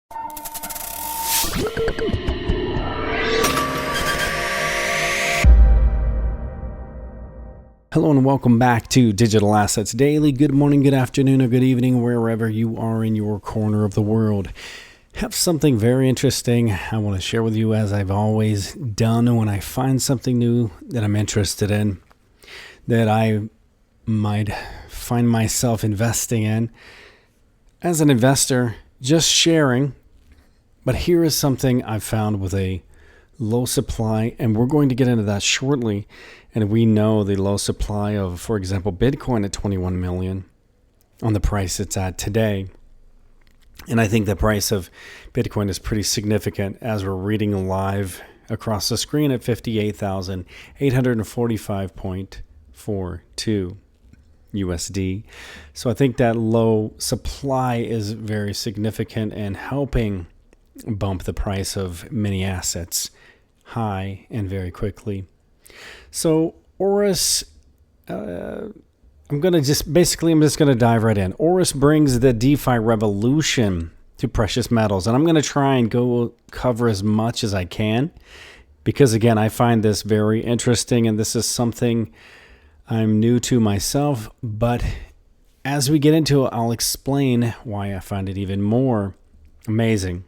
Hello and welcome back to Digital Assets Daily. Good morning, good afternoon, or good evening, wherever you are in your corner of the world. Have something very interesting I want to share with you, as I've always done when I find something new that I'm interested in, that I might find myself investing in. As an investor, just sharing. But here is something I've found with a low supply, and we're going to get into that shortly. And we know the low supply of, for example, Bitcoin at 21 million on the price it's at today. And I think the price of Bitcoin is pretty significant, as we're reading live across the screen at 58,845.42 USD. So I think that low supply is very significant and helping bump the price of many assets high and very quickly. So Aurus, I'm just going to dive right in. Aurus brings the DeFi revolution to precious metals, and I'm going to try and go cover as much as I can, because again, I find this very interesting, and this is something I'm new to myself. But as we get into it, I'll explain why I find it even more amazing.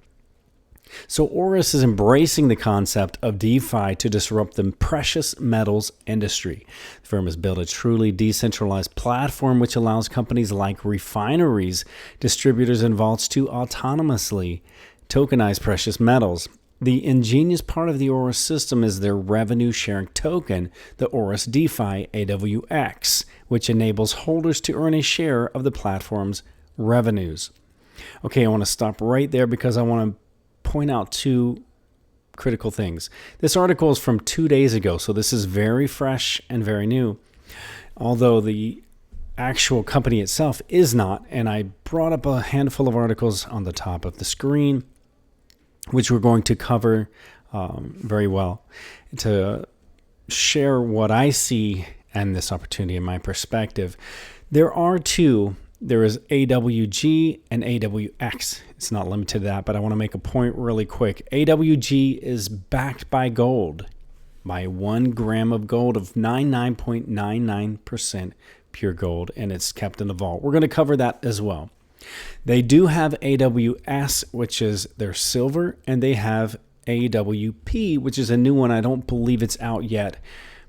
So Aurus is embracing the concept of DeFi to disrupt the precious metals industry. The firm has built a truly decentralized platform which allows companies like refineries, distributors, and vaults to autonomously tokenize precious metals. The ingenious part of the Aurus system is their revenue-sharing token, the Aurus Defi AWX, which enables holders to earn a share of the platform's revenues. Okay, I want to stop right there because I want to point out two critical things. This article is from 2 days ago, so this is very fresh and very new, although the actual company itself is not. And I brought up a handful of articles on the top of the screen, which we're going to cover very well to share what I see and this opportunity in my perspective. There are two. There is AWG and AWX. It's not limited to that, but I want to make a point really quick. AWG is backed by gold, by 1 gram of gold of 99.99% pure gold, and it's kept in the vault. We're going to cover that as well. They do have AWS, which is their silver, and they have AWP, which is a new one. I don't believe it's out yet,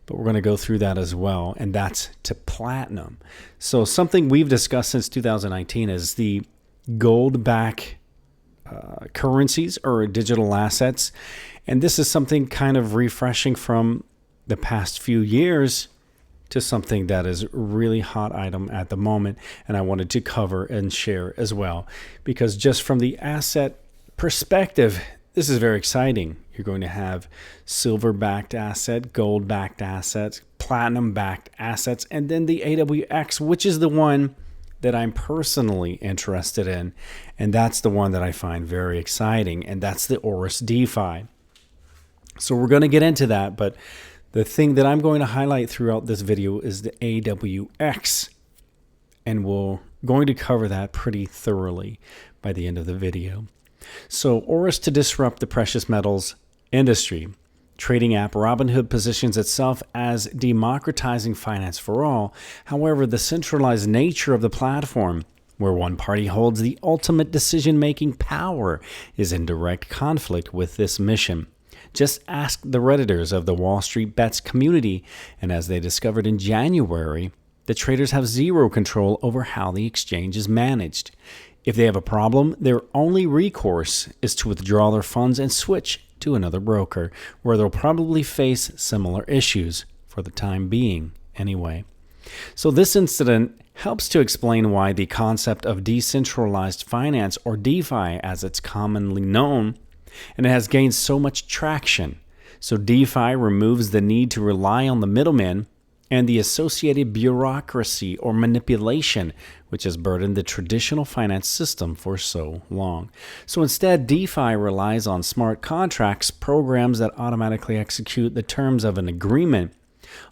but we're going to go through that as well, and that's to platinum. So something we've discussed since 2019 is the gold-backed currencies or digital assets, and this is something kind of refreshing from the past few years to something that is really hot item at the moment, and I wanted to cover and share as well, because just from the asset perspective, this is very exciting. You're going to have silver-backed asset, gold-backed assets, platinum-backed assets, and then the AWX, which is the one that I'm personally interested in, and that's the one that I find very exciting, and that's the Aurus Defi. So we're going to get into that, but the thing that I'm going to highlight throughout this video is the AWX, and we're going to cover that pretty thoroughly by the end of the video. So Aurus to disrupt the precious metals industry. Trading app Robinhood positions itself as democratizing finance for all. However, the centralized nature of the platform, where one party holds the ultimate decision-making power, is in direct conflict with this mission. Just ask the Redditors of the Wall Street Bets community, and as they discovered in January, the traders have zero control over how the exchange is managed. If they have a problem, their only recourse is to withdraw their funds and switch to another broker, where they'll probably face similar issues for the time being anyway. So this incident helps to explain why the concept of decentralized finance, or DeFi as it's commonly known, and it has gained so much traction. So DeFi removes the need to rely on the middlemen and the associated bureaucracy or manipulation, which has burdened the traditional finance system for so long. So instead, DeFi relies on smart contracts, programs that automatically execute the terms of an agreement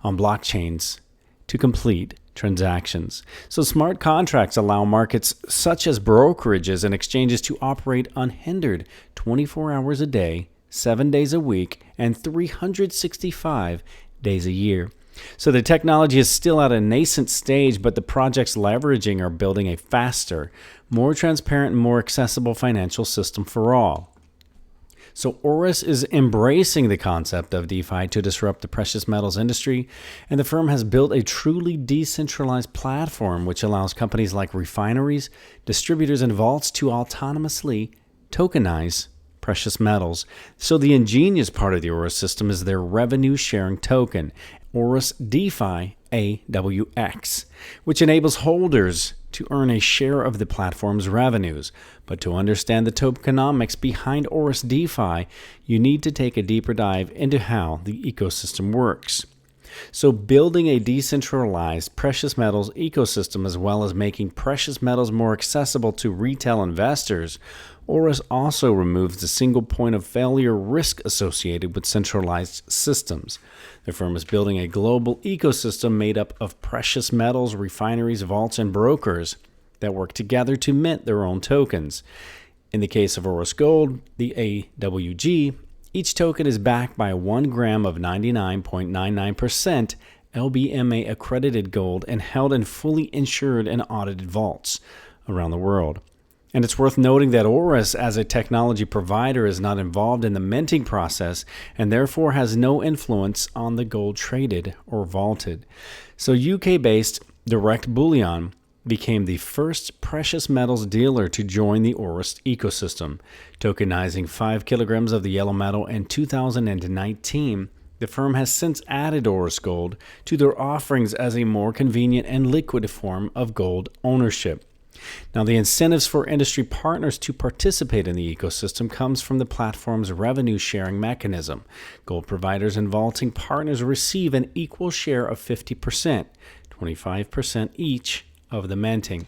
on blockchains to complete transactions. So smart contracts allow markets such as brokerages and exchanges to operate unhindered 24 hours a day, 7 days a week, and 365 days a year. So the technology is still at a nascent stage, but the projects leveraging are building a faster, more transparent, and more accessible financial system for all. So Aurus is embracing the concept of DeFi to disrupt the precious metals industry, and the firm has built a truly decentralized platform which allows companies like refineries, distributors, and vaults to autonomously tokenize precious metals. So the ingenious part of the Aurus system is their revenue sharing token, Aurus Defi AWX, which enables holders to earn a share of the platform's revenues. But to understand the tokenomics behind Aurus Defi, you need to take a deeper dive into how the ecosystem works. So building a decentralized precious metals ecosystem as well as making precious metals more accessible to retail investors, Aurus also removes the single point of failure risk associated with centralized systems. The firm is building a global ecosystem made up of precious metals, refineries, vaults, and brokers that work together to mint their own tokens. In the case of Aurus Gold, the AWG, each token is backed by 1 gram of 99.99% LBMA accredited gold and held in fully insured and audited vaults around the world. And it's worth noting that Aurus, as a technology provider, is not involved in the minting process and therefore has no influence on the gold traded or vaulted. So UK-based Direct Bullion became the first precious metals dealer to join the Aurus ecosystem, tokenizing 5 kilograms of the yellow metal in 2019. The firm has since added Aurus Gold to their offerings as a more convenient and liquid form of gold ownership. Now, the incentives for industry partners to participate in the ecosystem comes from the platform's revenue sharing mechanism. Gold providers and vaulting partners receive an equal share of 50%, 25% each of the minting.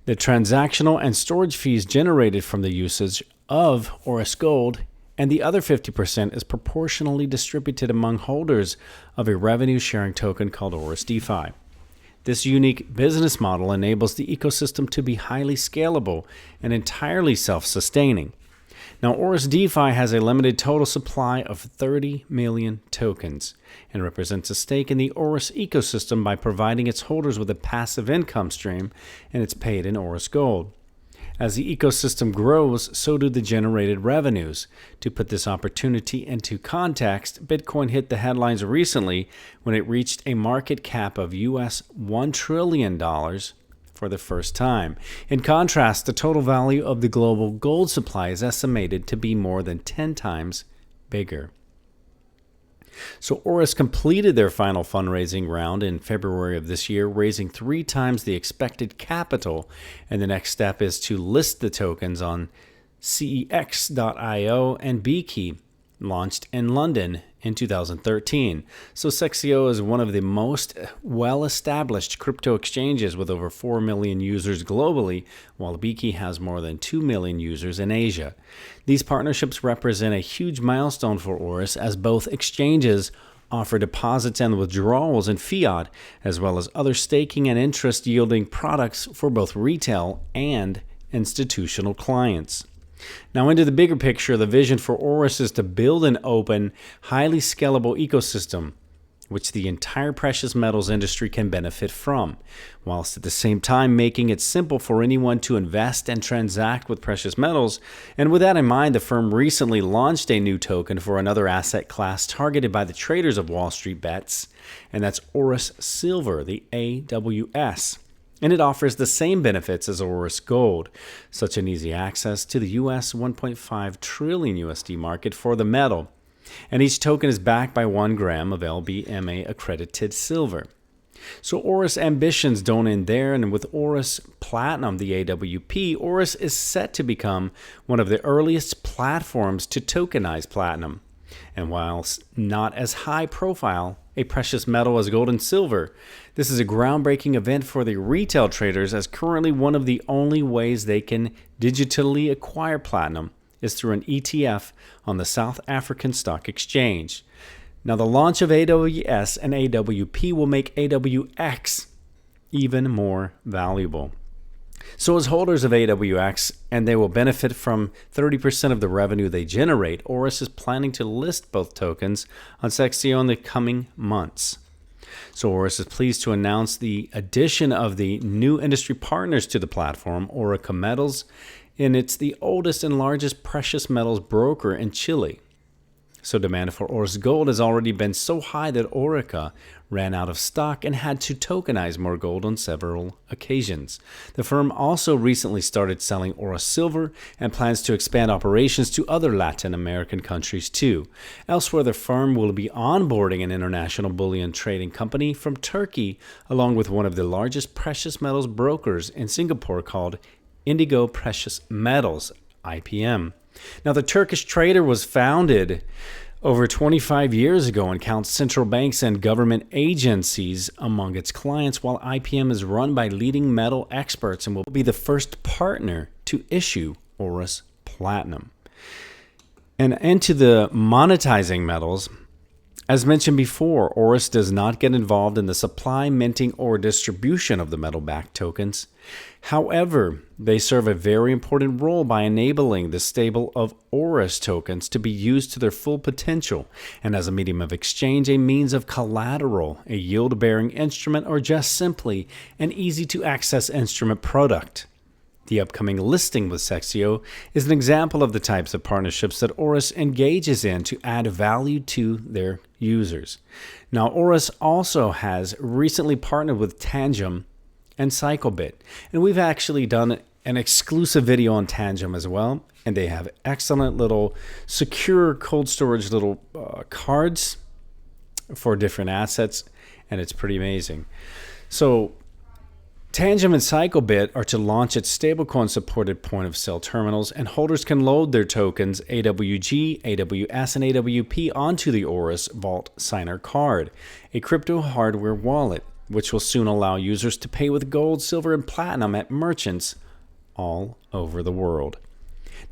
The transactional and storage fees generated from the usage of Aurus Gold and the other 50% is proportionally distributed among holders of a revenue sharing token called Aurus Defi. This unique business model enables the ecosystem to be highly scalable and entirely self-sustaining. Now, Aurus Defi has a limited total supply of 30 million tokens and represents a stake in the Aurus ecosystem by providing its holders with a passive income stream, and it's paid in Aurus Gold. As the ecosystem grows, so do the generated revenues. To put this opportunity into context, Bitcoin hit the headlines recently when it reached a market cap of US $1 trillion for the first time. In contrast, the total value of the global gold supply is estimated to be more than 10 times bigger. So Aurus completed their final fundraising round in February of this year, raising 3 times the expected capital, and the next step is to list the tokens on CEX.io and Bkey, launched in London in 2013. So CEXIO is one of the most well-established crypto exchanges with over 4 million users globally, while Bkey has more than 2 million users in Asia. These partnerships represent a huge milestone for Aurus, as both exchanges offer deposits and withdrawals in fiat, as well as other staking and interest-yielding products for both retail and institutional clients. Now, into the bigger picture, the vision for Aurus is to build an open, highly scalable ecosystem which the entire precious metals industry can benefit from, whilst at the same time making it simple for anyone to invest and transact with precious metals. And with that in mind, the firm recently launched a new token for another asset class targeted by the traders of Wall Street bets, and that's Aurus Silver, the AWS. And it offers the same benefits as Aurus Gold, such an easy access to the US 1.5 trillion USD market for the metal. And each token is backed by 1 gram of LBMA accredited silver. So Aurus ambitions don't end there, and with Aurus Platinum, the AWP, Aurus is set to become one of the earliest platforms to tokenize platinum. And whilst not as high profile a precious metal as gold and silver, this is a groundbreaking event for the retail traders, as currently one of the only ways they can digitally acquire platinum is through an ETF on the South African Stock Exchange. Now, the launch of AWS and AWP will make AWX even more valuable. So as holders of AWX, and they will benefit from 30% of the revenue they generate, Aurus is planning to list both tokens on Sexio in the coming months. So Aurus is pleased to announce the addition of the new industry partners to the platform, Orica Metals, and it's the oldest and largest precious metals broker in Chile. So demand for Aurus gold has already been so high that Orica ran out of stock and had to tokenize more gold on several occasions. The firm also recently started selling Aurus silver and plans to expand operations to other Latin American countries too. Elsewhere, the firm will be onboarding an international bullion trading company from Turkey, along with one of the largest precious metals brokers in Singapore called Indigo Precious Metals, IPM. Now, the Turkish trader was founded over 25 years ago and counts central banks and government agencies among its clients, while IPM is run by leading metal experts and will be the first partner to issue Aurus Platinum. And into the monetizing metals, as mentioned before, Aurus does not get involved in the supply, minting, or distribution of the metal-backed tokens. However, they serve a very important role by enabling the stable of Aurus tokens to be used to their full potential, and as a medium of exchange, a means of collateral, a yield-bearing instrument, or just simply an easy-to-access instrument product. The upcoming listing with Sexio is an example of the types of partnerships that Aurus engages in to add value to their users. Now, Aurus also has recently partnered with Tangem and CycleBit, and we've actually done an exclusive video on Tangem as well, and they have excellent little secure cold storage little cards for different assets, and it's pretty amazing. So Tangem and CycleBit are to launch its stablecoin-supported point-of-sale terminals, and holders can load their tokens AWG, AWS, and AWP onto the Aurus Vault Signer card, a crypto hardware wallet, which will soon allow users to pay with gold, silver, and platinum at merchants all over the world.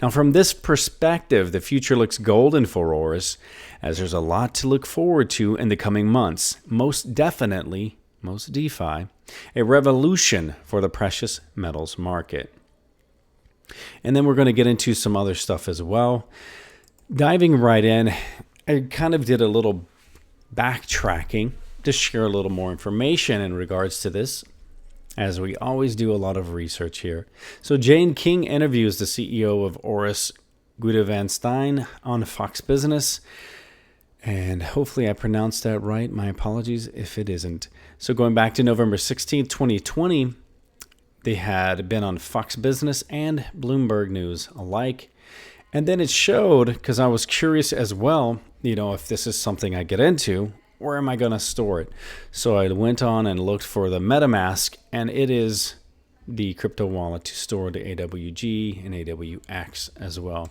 Now, from this perspective, the future looks golden for Aurus, as there's a lot to look forward to in the coming months. Most definitely, most DeFi, a revolution for the precious metals market. And then we're going to get into some other stuff as well. Diving right in, I kind of did a little backtracking to share a little more information in regards to this, as we always do a lot of research here. So Jane King interviews the CEO of Aurus, Guido Van Stein, on Fox Business. And hopefully I pronounced that right. My apologies if it isn't. So going back to November 16th, 2020, they had been on Fox Business and Bloomberg News alike. And then it showed, because I was curious as well, if this is something I get into, where am I going to store it? So I went on and looked for the MetaMask, and it is the crypto wallet to store the AWG and AWX as well.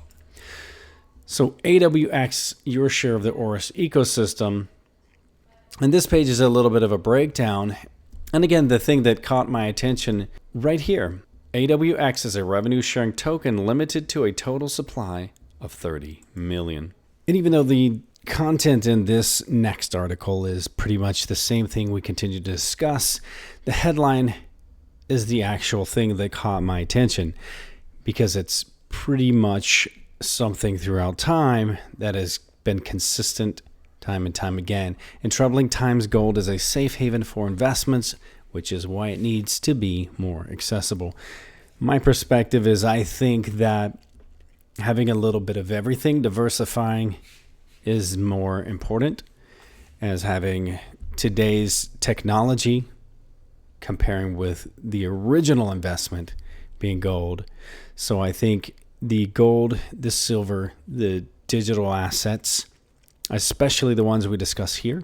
So AWX, your share of the Aurus ecosystem. And this page is a little bit of a breakdown. And again, the thing that caught my attention right here, AWX is a revenue sharing token limited to a total supply of 30 million. And even though the content in this next article is pretty much the same thing we continue to discuss, the headline is the actual thing that caught my attention, because it's pretty much something throughout time that has been consistent time and time again. In troubling times, gold is a safe haven for investments, which is why it needs to be more accessible. My perspective is I think that having a little bit of everything, diversifying, is more important, as having today's technology comparing with the original investment being gold. So I think the gold, the silver, the digital assets, especially the ones we discuss here,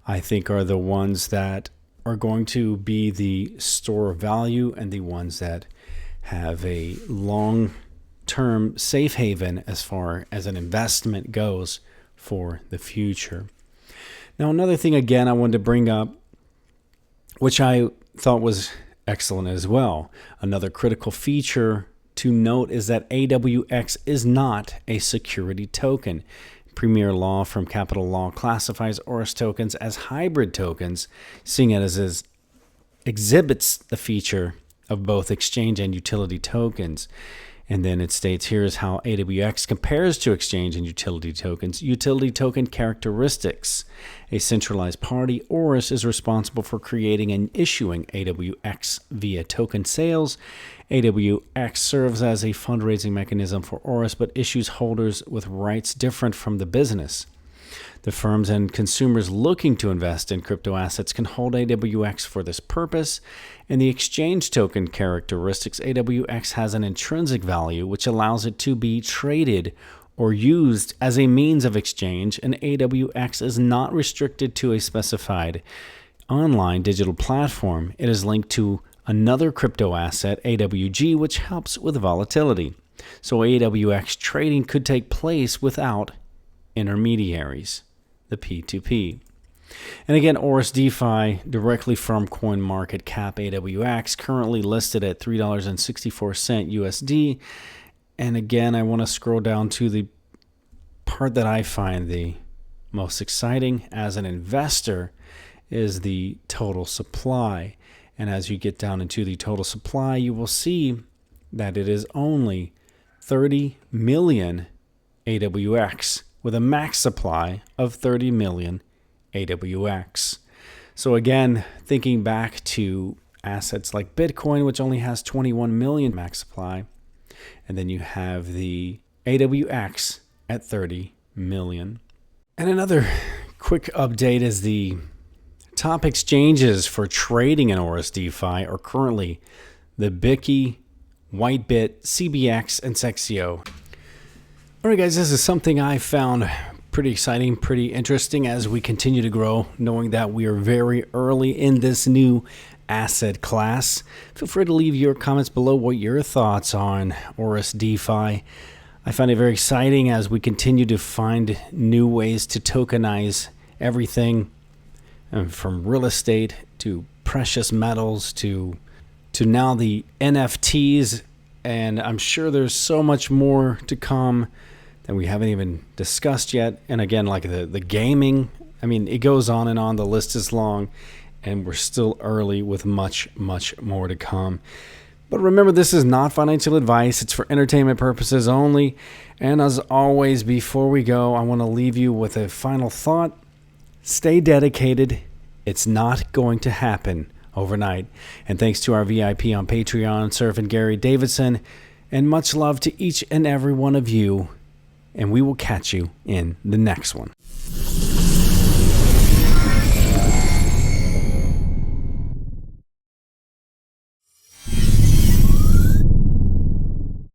I think are the ones that are going to be the store of value and the ones that have a long-term safe haven as far as an investment goes for the future. Now, another thing, again, I wanted to bring up, which I thought was excellent as well. Another critical feature to note is that AWX is not a security token. Premier law from Capital Law classifies Aurus tokens as hybrid tokens, seeing it as exhibits the feature of both exchange and utility tokens. And then it states here is how AWX compares to exchange and utility tokens. Utility token characteristics. A centralized party, Aurus, is responsible for creating and issuing AWX via token sales. AWX serves as a fundraising mechanism for Aurus, but issues holders with rights different from the business. The firms and consumers looking to invest in crypto assets can hold AWX for this purpose. In the exchange token characteristics, AWX has an intrinsic value which allows it to be traded or used as a means of exchange, and AWX is not restricted to a specified online digital platform. It is linked to another crypto asset, AWG, which helps with volatility. So AWX trading could take place without intermediaries, the P2P. And again, Aurus Defi, directly from CoinMarketCap, AWX, currently listed at $3.64 USD. And again, I want to scroll down to the part that I find the most exciting as an investor is the total supply. And as you get down into the total supply, you will see that it is only 30 million AWX with a max supply of 30 million AWX. So again, thinking back to assets like Bitcoin, which only has 21 million max supply, and then you have the AWX at 30 million. And another quick update is the top exchanges for trading in Aurus DeFi are currently the Bicky, Whitebit, CBX, and Sexio. All right, guys, this is something I found pretty exciting, pretty interesting as we continue to grow, knowing that we are very early in this new asset class. Feel free to leave your comments below what your thoughts on Aurus DeFi. I find it very exciting as we continue to find new ways to tokenize everything, from real estate to precious metals to now the NFTs, and I'm sure there's so much more to come that we haven't even discussed yet. And again, like the gaming, I mean, it goes on and on. The list is long, and we're still early with much, much more to come. But remember, this is not financial advice. It's for entertainment purposes only. And as always, before we go, I want to leave you with a final thought. Stay dedicated. It's not going to happen overnight. And thanks to our VIP on Patreon, Surf and Gary Davidson, and much love to each and every one of you. And we will catch you in the next one.